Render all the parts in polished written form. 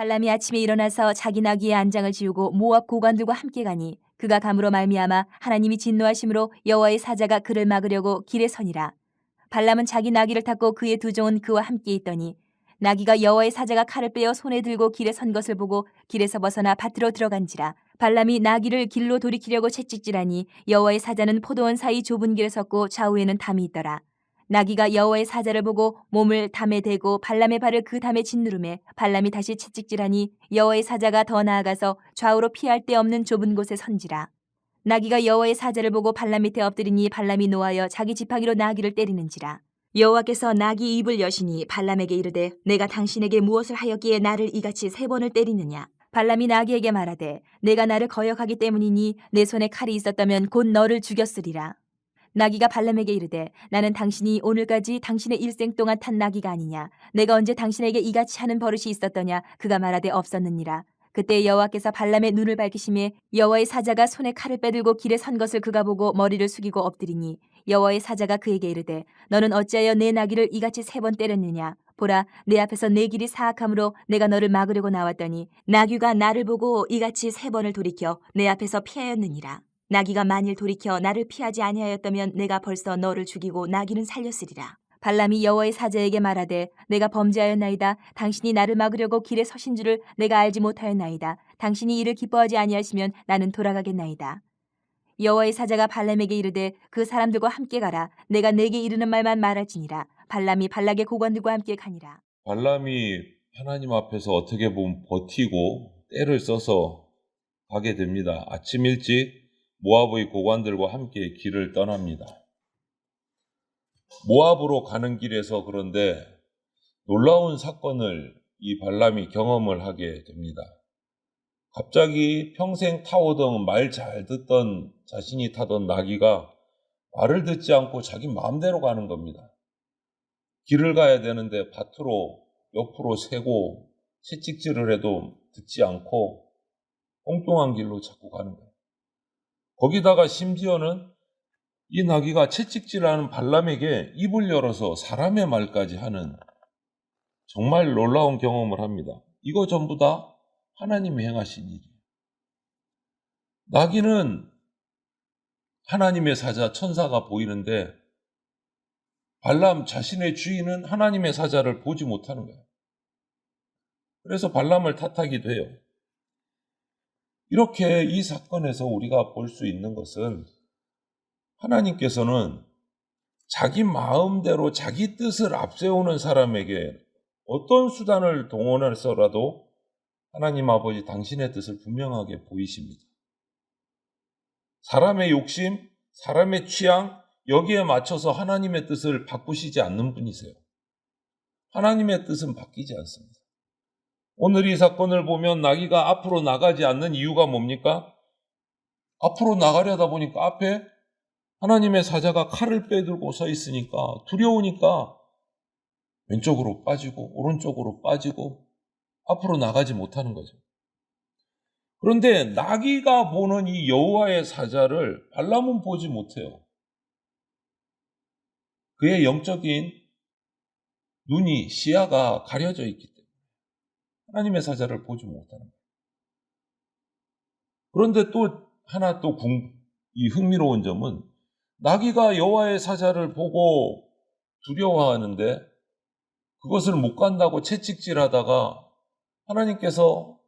발람이 아침에 일어나서 자기 나귀의 안장을 지우고 모압 고관들과 함께 가니 그가 감으로 말미암아 하나님이 진노하심으로 여호와의 사자가 그를 막으려고 길에 서니라. 발람은 자기 나귀를 탔고 그의 두 종은 그와 함께 있더니 나귀가 여호와의 사자가 칼을 빼어 손에 들고 길에 선 것을 보고 길에서 벗어나 밭으로 들어간지라. 발람이 나귀를 길로 돌이키려고 채찍질하니 여호와의 사자는 포도원 사이 좁은 길에 섰고 좌우에는 담이 있더라. 나귀가 여호와의 사자를 보고 몸을 담에 대고 발람의 발을 그 담에 짓누르매 발람이 다시 채찍질하니 여호와의 사자가 더 나아가서 좌우로 피할 데 없는 좁은 곳에 선지라. 나귀가 여호와의 사자를 보고 발람 밑에 엎드리니 발람이 노하여 자기 지팡이로 나귀를 때리는지라. 여호와께서 나귀 입을 여시니 발람에게 이르되 내가 당신에게 무엇을 하였기에 나를 이같이 3번을 때리느냐. 발람이 나귀에게 말하되 내가 나를 거역하기 때문이니 내 손에 칼이 있었다면 곧 너를 죽였으리라. 나귀가 발람에게 이르되 나는 당신이 오늘까지 당신의 일생 동안 탄 나귀가 아니냐. 내가 언제 당신에게 이같이 하는 버릇이 있었더냐. 그가 말하되 없었느니라. 그때 여호와께서 발람의 눈을 밝히심에 여호와의 사자가 손에 칼을 빼들고 길에 선 것을 그가 보고 머리를 숙이고 엎드리니 여호와의 사자가 그에게 이르되 너는 어찌하여 내 나귀를 이같이 3번 때렸느냐. 보라 내 앞에서 내 길이 사악함으로 내가 너를 막으려고 나왔더니 나귀가 나를 보고 이같이 3번을 돌이켜 내 앞에서 피하였느니라. 나귀가 만일 돌이켜 나를 피하지 아니하였다면 내가 벌써 너를 죽이고 나귀는 살렸으리라. 발람이 여호와의 사자에게 말하되 내가 범죄하였나이다. 당신이 나를 막으려고 길에 서신 줄을 내가 알지 못하였나이다. 당신이 이를 기뻐하지 아니하시면 나는 돌아가겠나이다. 여호와의 사자가 발람에게 이르되 그 사람들과 함께 가라. 내가 내게 이르는 말만 말할지니라. 발람이 발락의 고관들과 함께 가니라. 발람이 하나님 앞에서 어떻게 보면 버티고 때를 써서 가게 됩니다. 아침 일찍 모압의 고관들과 함께 길을 떠납니다. 모압으로 가는 길에서 그런데 놀라운 사건을 이 발람이 경험을 하게 됩니다. 갑자기 평생 타오던 말 잘 듣던 자신이 타던 나귀가 말을 듣지 않고 자기 마음대로 가는 겁니다. 길을 가야 되는데 밭으로 옆으로 새고 채찍질을 해도 듣지 않고 엉뚱한 길로 자꾸 가는 거예요. 거기다가 심지어는 이 나귀가 채찍질하는 발람에게 입을 열어서 사람의 말까지 하는 정말 놀라운 경험을 합니다. 이거 전부 다 하나님이 행하신 일이에요. 나귀는 하나님의 사자, 천사가 보이는데 발람 자신의 주인은 하나님의 사자를 보지 못하는 거예요. 그래서 발람을 탓하기도 해요. 이렇게 이 사건에서 우리가 볼 수 있는 것은 하나님께서는 자기 마음대로 자기 뜻을 앞세우는 사람에게 어떤 수단을 동원해서라도 하나님 아버지 당신의 뜻을 분명하게 보이십니다. 사람의 욕심, 사람의 취향, 여기에 맞춰서 하나님의 뜻을 바꾸시지 않는 분이세요. 하나님의 뜻은 바뀌지 않습니다. 오늘 이 사건을 보면 나귀가 앞으로 나가지 않는 이유가 뭡니까? 앞으로 나가려다 보니까 앞에 하나님의 사자가 칼을 빼들고 서 있으니까 두려우니까 왼쪽으로 빠지고 오른쪽으로 빠지고 앞으로 나가지 못하는 거죠. 그런데 나귀가 보는 이 여호와의 사자를 발람은 보지 못해요. 그의 영적인 눈이 시야가 가려져 있기 때문에 하나님의 사자를 보지 못하는 거예요. 그런데 또 하나 이 흥미로운 점은 나귀가 여호와의 사자를 보고 두려워하는데 그것을 못 간다고 채찍질하다가 하나님께서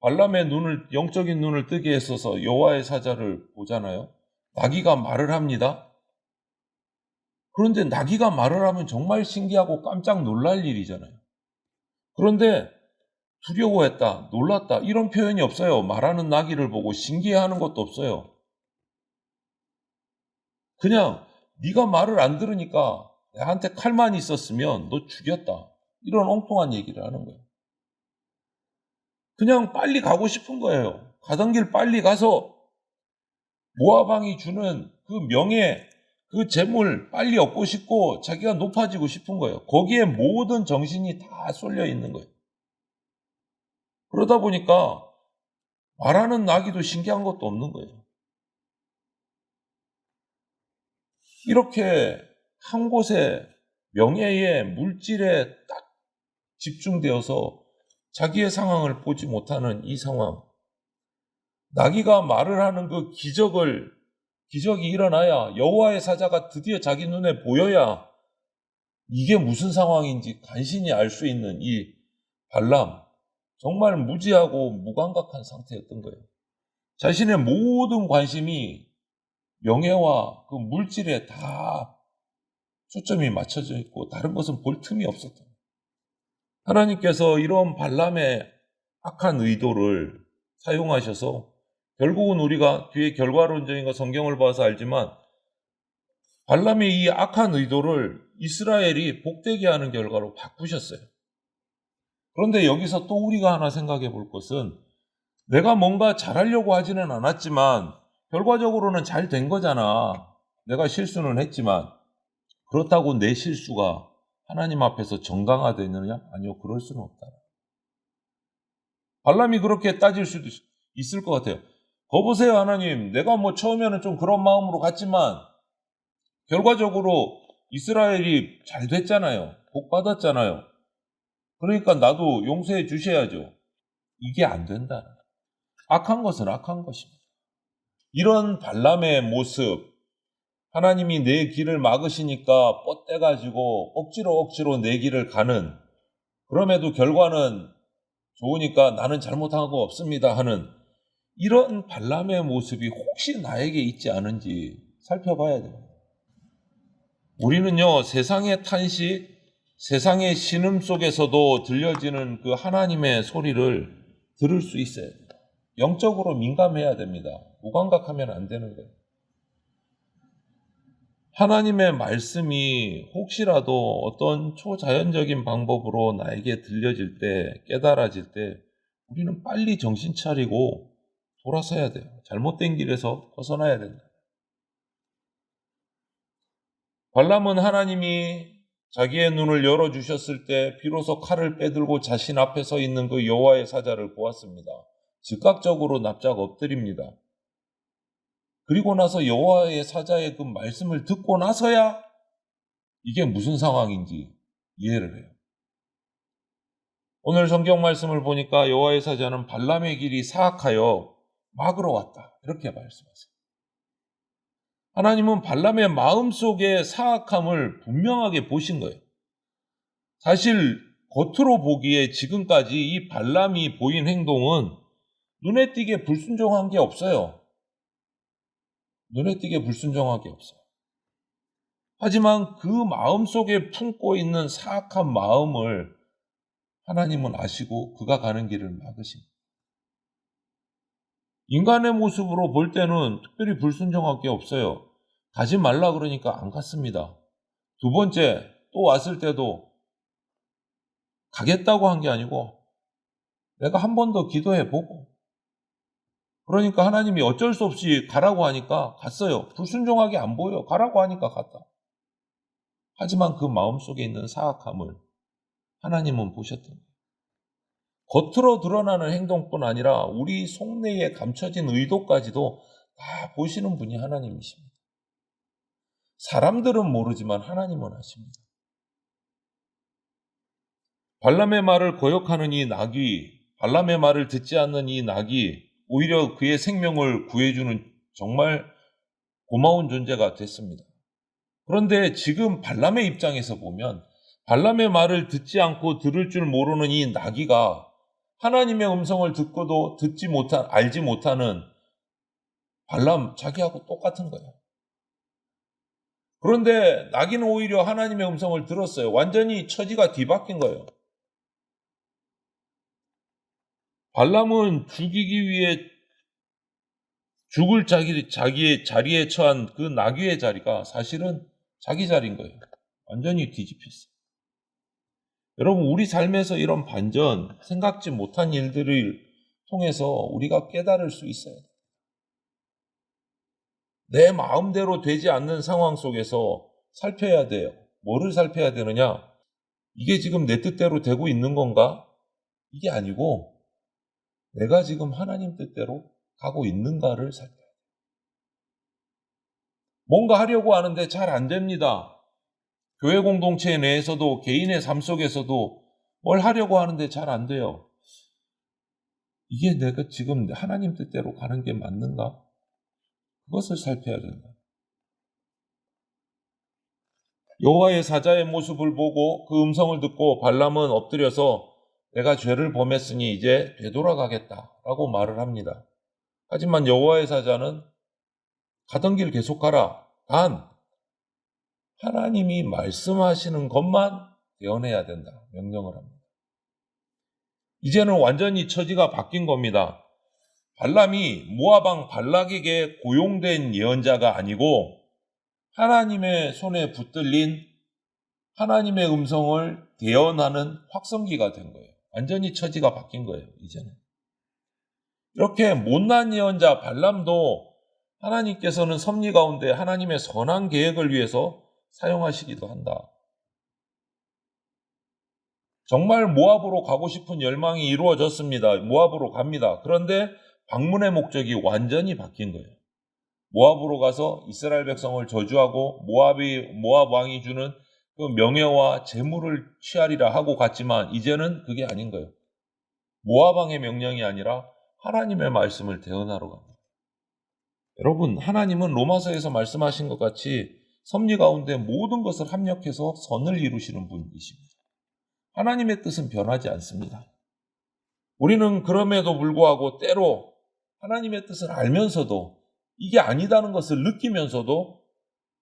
발람의 영적인 눈을 뜨게 했어서 여호와의 사자를 보잖아요. 나귀가 말을 합니다. 그런데 나귀가 말을 하면 정말 신기하고 깜짝 놀랄 일이잖아요. 그런데 두려워했다, 놀랐다 이런 표현이 없어요. 말하는 나귀를 보고 신기해하는 것도 없어요. 그냥 네가 말을 안 들으니까 나한테 칼만 있었으면 너 죽였다. 이런 엉뚱한 얘기를 하는 거예요. 그냥 빨리 가고 싶은 거예요. 가던 길 빨리 가서 모압 왕이 주는 그 명예, 그 재물 빨리 얻고 싶고 자기가 높아지고 싶은 거예요. 거기에 모든 정신이 다 쏠려 있는 거예요. 그러다 보니까 말하는 나귀도 신기한 것도 없는 거예요. 이렇게 한 곳에 명예에 물질에 딱 집중되어서 자기의 상황을 보지 못하는 이 상황. 나귀가 말을 하는 그 기적이 일어나야, 여호와의 사자가 드디어 자기 눈에 보여야 이게 무슨 상황인지 간신히 알 수 있는 이 발람. 정말 무지하고 무감각한 상태였던 거예요. 자신의 모든 관심이 명예와 그 물질에 다 초점이 맞춰져 있고 다른 것은 볼 틈이 없었던 거예요. 하나님께서 이런 발람의 악한 의도를 사용하셔서 결국은 우리가 뒤에 결과론적인 거 성경을 봐서 알지만 발람의 이 악한 의도를 이스라엘이 복되게 하는 결과로 바꾸셨어요. 그런데 여기서 또 우리가 하나 생각해 볼 것은 내가 뭔가 잘하려고 하지는 않았지만 결과적으로는 잘 된 거잖아. 내가 실수는 했지만 그렇다고 내 실수가 하나님 앞에서 정당화되느냐? 아니요, 그럴 수는 없다. 발람이 그렇게 따질 수도 있을 것 같아요. 거보세요, 하나님. 내가 뭐 처음에는 좀 그런 마음으로 갔지만 결과적으로 이스라엘이 잘 됐잖아요. 복 받았잖아요. 그러니까 나도 용서해 주셔야죠. 이게 안 된다. 악한 것은 악한 것입니다. 이런 발람의 모습, 하나님이 내 길을 막으시니까 뻗대가지고 억지로 내 길을 가는, 그럼에도 결과는 좋으니까 나는 잘못한 거 없습니다 하는 이런 발람의 모습이 혹시 나에게 있지 않은지 살펴봐야 돼요. 우리는요, 세상의 탄식, 세상의 신음 속에서도 들려지는 그 하나님의 소리를 들을 수 있어야 돼요. 영적으로 민감해야 됩니다. 무감각하면 안 되는 거예요. 하나님의 말씀이 혹시라도 어떤 초자연적인 방법으로 나에게 들려질 때, 깨달아질 때 우리는 빨리 정신 차리고 돌아서야 돼요. 잘못된 길에서 벗어나야 된다. 발람은 하나님이 자기의 눈을 열어주셨을 때 비로소 칼을 빼들고 자신 앞에 서 있는 그 여호와의 사자를 보았습니다. 즉각적으로 납작 엎드립니다. 그리고 나서 여호와의 사자의 그 말씀을 듣고 나서야 이게 무슨 상황인지 이해를 해요. 오늘 성경 말씀을 보니까 여호와의 사자는 발람의 길이 사악하여 막으러 왔다, 이렇게 말씀하세요. 하나님은 발람의 마음속의 사악함을 분명하게 보신 거예요. 사실 겉으로 보기에 지금까지 이 발람이 보인 행동은 눈에 띄게 불순종한 게 없어요. 눈에 띄게 불순종한 게 없어요. 하지만 그 마음속에 품고 있는 사악한 마음을 하나님은 아시고 그가 가는 길을 막으십니다. 인간의 모습으로 볼 때는 특별히 불순종할 게 없어요. 가지 말라 그러니까 안 갔습니다. 두 번째 또 왔을 때도 가겠다고 한 게 아니고 내가 한 번 더 기도해 보고, 그러니까 하나님이 어쩔 수 없이 가라고 하니까 갔어요. 불순종하게 안 보여. 가라고 하니까 갔다. 하지만 그 마음속에 있는 사악함을 하나님은 보셨던 거예요. 겉으로 드러나는 행동뿐 아니라 우리 속내에 감춰진 의도까지도 다 보시는 분이 하나님이십니다. 사람들은 모르지만 하나님은 아십니다. 발람의 말을 거역하는 이 나귀, 발람의 말을 듣지 않는 이 나귀, 오히려 그의 생명을 구해주는 정말 고마운 존재가 됐습니다. 그런데 지금 발람의 입장에서 보면 발람의 말을 듣지 않고 들을 줄 모르는 이 나귀가 하나님의 음성을 듣고도 알지 못하는 발람, 자기하고 똑같은 거예요. 그런데 나귀는 오히려 하나님의 음성을 들었어요. 완전히 처지가 뒤바뀐 거예요. 발람은 죽이기 위해 죽을 자기의 자리에 처한 그 나귀의 자리가 사실은 자기 자리인 거예요. 완전히 뒤집혔어요. 여러분, 우리 삶에서 이런 반전, 생각지 못한 일들을 통해서 우리가 깨달을 수 있어요. 내 마음대로 되지 않는 상황 속에서 살펴야 돼요. 뭐를 살펴야 되느냐? 이게 지금 내 뜻대로 되고 있는 건가? 이게 아니고 내가 지금 하나님 뜻대로 가고 있는가를 살펴야 돼요. 뭔가 하려고 하는데 잘 안 됩니다. 교회 공동체 내에서도 개인의 삶 속에서도 뭘 하려고 하는데 잘 안 돼요. 이게 내가 지금 하나님 뜻대로 가는 게 맞는가? 그것을 살펴야 된다. 여호와의 사자의 모습을 보고 그 음성을 듣고 발람은 엎드려서 내가 죄를 범했으니 이제 되돌아가겠다라고 말을 합니다. 하지만 여호와의 사자는 가던 길 계속 가라. 단 하나님이 말씀하시는 것만 대언해야 된다. 명령을 합니다. 이제는 완전히 처지가 바뀐 겁니다. 발람이 모압 왕 발락에게 고용된 예언자가 아니고 하나님의 손에 붙들린 하나님의 음성을 대언하는 확성기가 된 거예요. 완전히 처지가 바뀐 거예요. 이제는. 이렇게 못난 예언자 발람도 하나님께서는 섭리 가운데 하나님의 선한 계획을 위해서 사용하시기도 한다. 정말 모압으로 가고 싶은 열망이 이루어졌습니다. 모압으로 갑니다. 그런데 방문의 목적이 완전히 바뀐 거예요. 모압으로 가서 이스라엘 백성을 저주하고 모압 왕이 주는 그 명예와 재물을 취하리라 하고 갔지만 이제는 그게 아닌 거예요. 모압 왕의 명령이 아니라 하나님의 말씀을 대언하러 갑니다. 여러분, 하나님은 로마서에서 말씀하신 것 같이 섭리 가운데 모든 것을 합력해서 선을 이루시는 분이십니다. 하나님의 뜻은 변하지 않습니다. 우리는 그럼에도 불구하고 때로 하나님의 뜻을 알면서도 이게 아니다는 것을 느끼면서도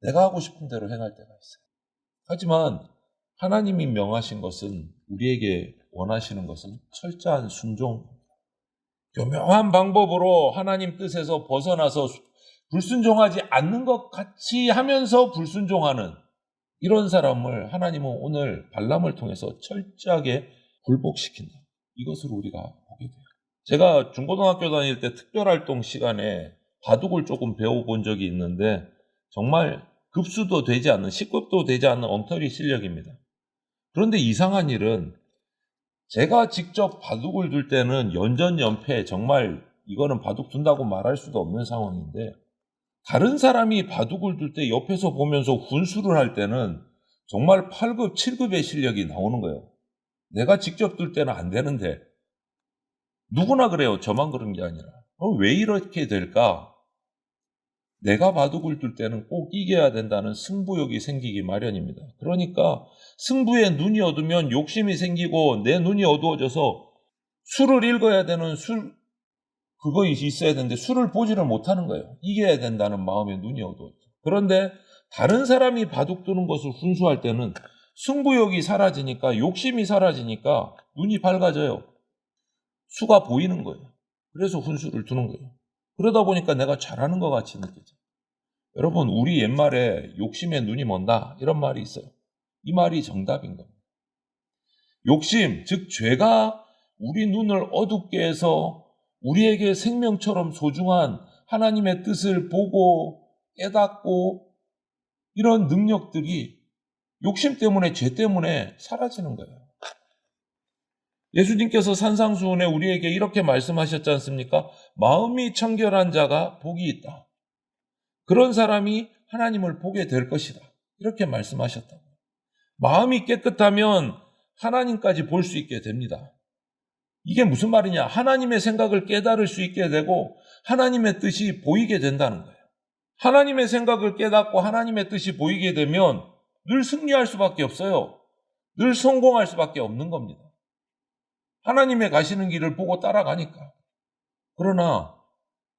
내가 하고 싶은 대로 행할 때가 있어요. 하지만 하나님이 명하신 것은, 우리에게 원하시는 것은 철저한 순종, 교묘한 방법으로 하나님 뜻에서 벗어나서 불순종하지 않는 것 같이 하면서 불순종하는 이런 사람을 하나님은 오늘 발람을 통해서 철저하게 굴복시킨다. 이것을 우리가 보게 돼요. 제가 중고등학교 다닐 때 특별활동 시간에 바둑을 조금 배워본 적이 있는데 정말 급수도 되지 않는, 10급도 되지 않는 엉터리 실력입니다. 그런데 이상한 일은 제가 직접 바둑을 둘 때는 연전연패, 정말 이거는 바둑 둔다고 말할 수도 없는 상황인데 다른 사람이 바둑을 둘 때 옆에서 보면서 훈수를 할 때는 정말 8급, 7급의 실력이 나오는 거예요. 내가 직접 둘 때는 안 되는데 누구나 그래요. 저만 그런 게 아니라. 왜 이렇게 될까? 내가 바둑을 둘 때는 꼭 이겨야 된다는 승부욕이 생기기 마련입니다. 그러니까 승부에 눈이 어두면 욕심이 생기고 내 눈이 어두워져서 수를 읽어야 되는 그거 있어야 되는데 수를 보지를 못하는 거예요. 이겨야 된다는 마음에 눈이 어두워져. 그런데 다른 사람이 바둑 두는 것을 훈수할 때는 승부욕이 사라지니까, 욕심이 사라지니까 눈이 밝아져요. 수가 보이는 거예요. 그래서 훈수를 두는 거예요. 그러다 보니까 내가 잘하는 것 같이 느껴져요. 여러분, 우리 옛말에 욕심에 눈이 먼다 이런 말이 있어요. 이 말이 정답인 겁니다. 욕심, 즉 죄가 우리 눈을 어둡게 해서 우리에게 생명처럼 소중한 하나님의 뜻을 보고 깨닫고 이런 능력들이 욕심 때문에, 죄 때문에 사라지는 거예요. 예수님께서 산상수훈에 우리에게 이렇게 말씀하셨지 않습니까? 마음이 청결한 자가 복이 있다. 그런 사람이 하나님을 보게 될 것이다. 이렇게 말씀하셨다고. 마음이 깨끗하면 하나님까지 볼 수 있게 됩니다. 이게 무슨 말이냐? 하나님의 생각을 깨달을 수 있게 되고 하나님의 뜻이 보이게 된다는 거예요. 하나님의 생각을 깨닫고 하나님의 뜻이 보이게 되면 늘 승리할 수밖에 없어요. 늘 성공할 수밖에 없는 겁니다. 하나님의 가시는 길을 보고 따라가니까. 그러나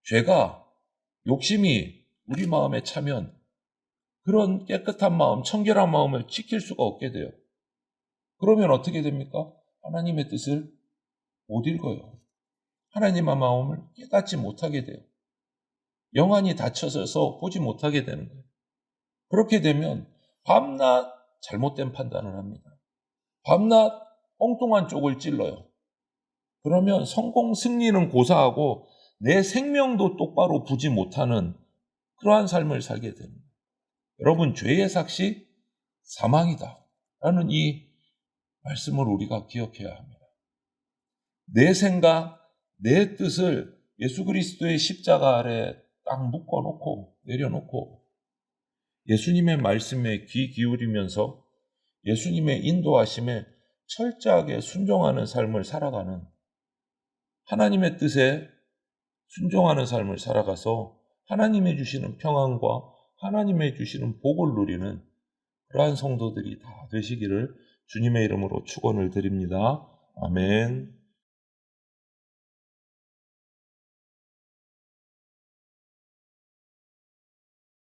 죄가, 욕심이 우리 마음에 차면 그런 깨끗한 마음, 청결한 마음을 지킬 수가 없게 돼요. 그러면 어떻게 됩니까? 하나님의 뜻을 못 읽어요. 하나님의 마음을 깨닫지 못하게 돼요. 영안이 닫혀져서 보지 못하게 되는 거예요. 그렇게 되면 밤낮 잘못된 판단을 합니다. 밤낮 엉뚱한 쪽을 찔러요. 그러면 성공, 승리는 고사하고 내 생명도 똑바로 보지 못하는 그러한 삶을 살게 됩니다. 여러분, 죄의 삭시 사망이다 라는 이 말씀을 우리가 기억해야 합니다. 내 생각, 내 뜻을 예수 그리스도의 십자가 아래 딱 묶어놓고 내려놓고 예수님의 말씀에 귀 기울이면서 예수님의 인도하심에 철저하게 순종하는 삶을 살아가는 하나님의 뜻에 순종하는 삶을 살아가서 하나님이 주시는 평안과 하나님의 주시는 복을 누리는 그러한 성도들이 다 되시기를 주님의 이름으로 축원을 드립니다. 아멘.